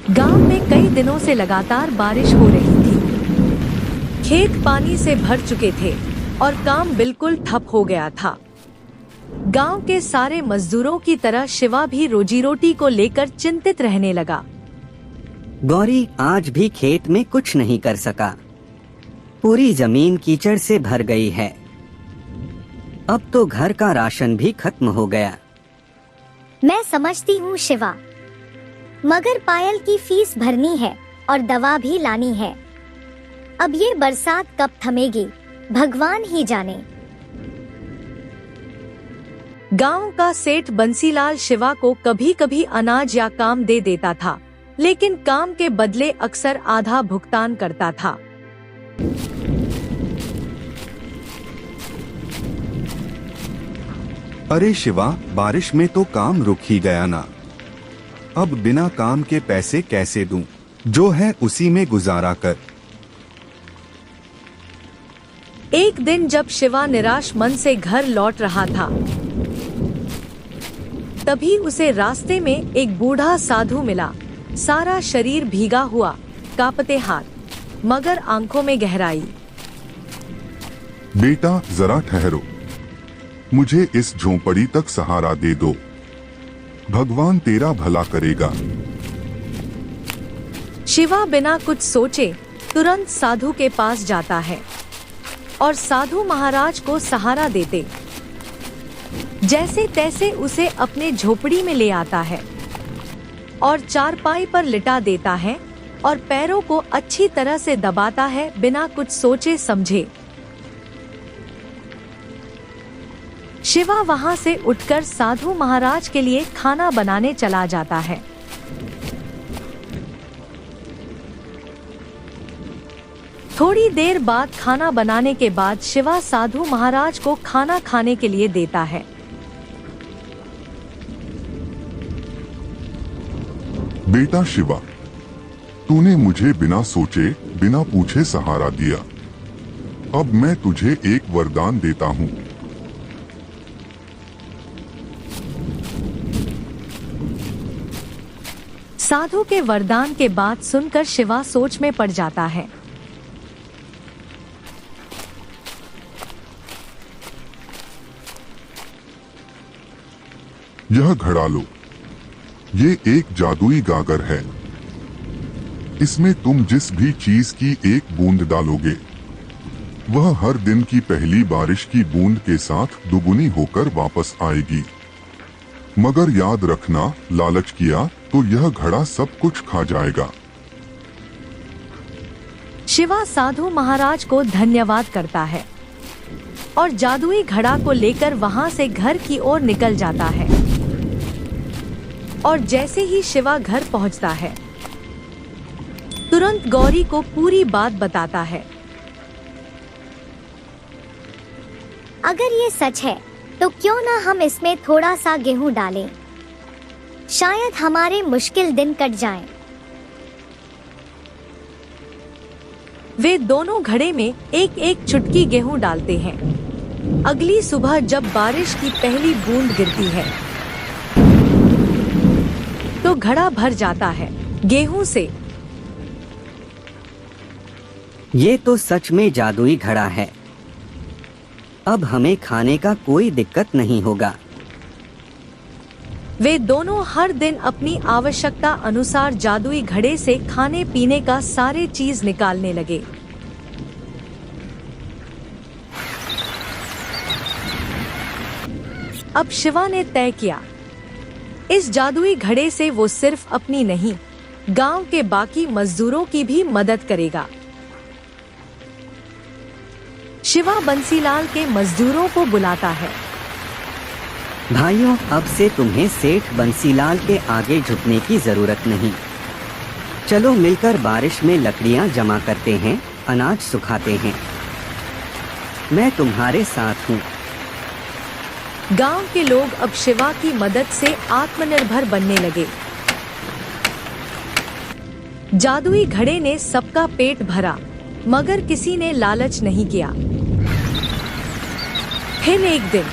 गांव में कई दिनों से लगातार बारिश हो रही थी। खेत पानी से भर चुके थे और काम बिल्कुल ठप हो गया था। गांव के सारे मजदूरों की तरह शिवा भी रोजी रोटी को लेकर चिंतित रहने लगा। गौरी आज भी खेत में कुछ नहीं कर सका। पूरी जमीन कीचड़ से भर गई है। अब तो घर का राशन भी खत्म हो गया। मैं समझती हूँ शिवा, मगर पायल की फीस भरनी है और दवा भी लानी है। अब ये बरसात कब थमेगी, भगवान ही जाने। गांव का सेठ बंसीलाल शिवा को कभी कभी अनाज या काम दे देता था, लेकिन काम के बदले अक्सर आधा भुगतान करता था। अरे शिवा, बारिश में तो काम रुक ही गया ना। अब बिना काम के पैसे कैसे दूं? जो है उसी में गुजारा कर। एक दिन जब शिवा निराश मन से घर लौट रहा था, तभी उसे रास्ते में एक बूढ़ा साधु मिला। सारा शरीर भीगा हुआ, कांपते हाथ, मगर आंखों में गहराई। बेटा जरा ठहरो, मुझे इस झोंपड़ी तक सहारा दे दो। भगवान तेरा भला करेगा। शिवा बिना कुछ सोचे तुरंत साधु के पास जाता है और साधु महाराज को सहारा देते जैसे तैसे उसे अपने झोपड़ी में ले आता है और चारपाई पर लिटा देता है और पैरों को अच्छी तरह से दबाता है बिना कुछ सोचे समझे। शिवा वहां से उठकर साधु महाराज के लिए खाना बनाने चला जाता है। थोड़ी देर बाद खाना बनाने के बाद शिवा साधु महाराज को खाना खाने के लिए देता है। बेटा शिवा, तूने मुझे बिना सोचे बिना पूछे सहारा दिया। अब मैं तुझे एक वरदान देता हूँ। साधु के वरदान के बाद सुनकर शिवा सोच में पड़ जाता है। यह घड़ा लो, ये एक जादुई गागर है। इसमें तुम जिस भी चीज की एक बूंद डालोगे, वह हर दिन की पहली बारिश की बूंद के साथ दुगुनी होकर वापस आएगी। मगर याद रखना, लालच किया तो यह घड़ा सब कुछ खा जाएगा। शिवा साधु महाराज को धन्यवाद करता है और जादुई घड़ा को लेकर वहां से घर की ओर निकल जाता है। और जैसे ही शिवा घर पहुंचता है, तुरंत गौरी को पूरी बात बताता है। अगर ये सच है तो क्यों ना हम इसमें थोड़ा सा गेहूं डालें, शायद हमारे मुश्किल दिन कट जाएं। वे दोनों घड़े में एक एक चुटकी गेहूं डालते हैं। अगली सुबह जब बारिश की पहली बूंद गिरती है तो घड़ा भर जाता है गेहूं से। ये तो सच में जादुई घड़ा है। अब हमें खाने का कोई दिक्कत नहीं होगा। वे दोनों हर दिन अपनी आवश्यकता अनुसार जादुई घड़े से खाने पीने का सारे चीज निकालने लगे। अब शिवा ने तय किया, इस जादुई घड़े से वो सिर्फ अपनी नहीं, गांव के बाकी मजदूरों की भी मदद करेगा। शिवा बंसीलाल के मजदूरों को बुलाता है। भाइयों, अब से तुम्हें सेठ बंसीलाल के आगे झुकने की जरूरत नहीं। चलो मिलकर बारिश में लकड़ियां जमा करते हैं, अनाज सुखाते हैं। मैं तुम्हारे साथ हूँ। गांव के लोग अब शिवा की मदद से आत्मनिर्भर बनने लगे। जादुई घड़े ने सबका पेट भरा, मगर किसी ने लालच नहीं किया। फिर एक दिन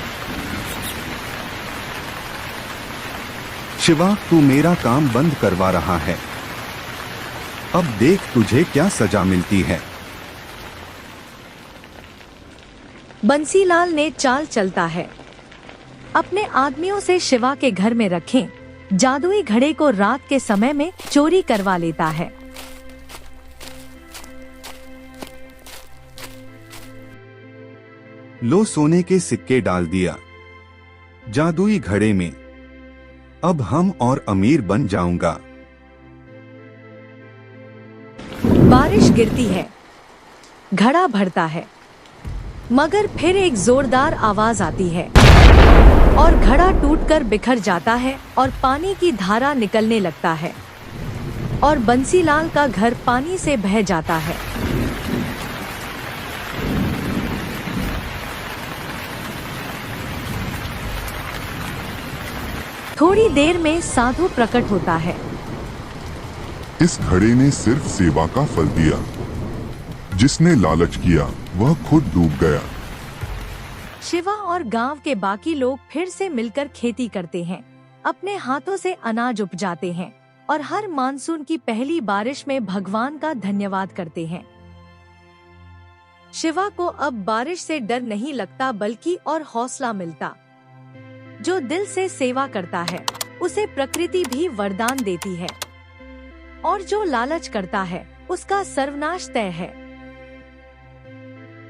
शिवा, तू मेरा काम बंद करवा रहा है। अब देख तुझे क्या सजा मिलती है। बंसीलाल ने चाल चलता है। अपने आदमियों से शिवा के घर में रखें जादुई घड़े को रात के समय में चोरी करवा लेता है। लो सोने के सिक्के डाल दिया जादुई घड़े में। अब हम और अमीर बन जाऊंगा। बारिश गिरती है, घड़ा भरता है, मगर फिर एक जोरदार आवाज आती है और घड़ा टूटकर बिखर जाता है और पानी की धारा निकलने लगता है और बंसीलाल का घर पानी से बह जाता है। थोड़ी देर में साधु प्रकट होता है। इस घड़े ने सिर्फ सेवा का फल दिया। जिसने लालच किया वह खुद डूब गया। शिवा और गांव के बाकी लोग फिर से मिलकर खेती करते हैं, अपने हाथों से अनाज उपजाते हैं और हर मानसून की पहली बारिश में भगवान का धन्यवाद करते हैं। शिवा को अब बारिश से डर नहीं लगता बल्कि और हौसला मिलता। जो दिल से सेवा करता है उसे प्रकृति भी वरदान देती है और जो लालच करता है उसका सर्वनाश तय है।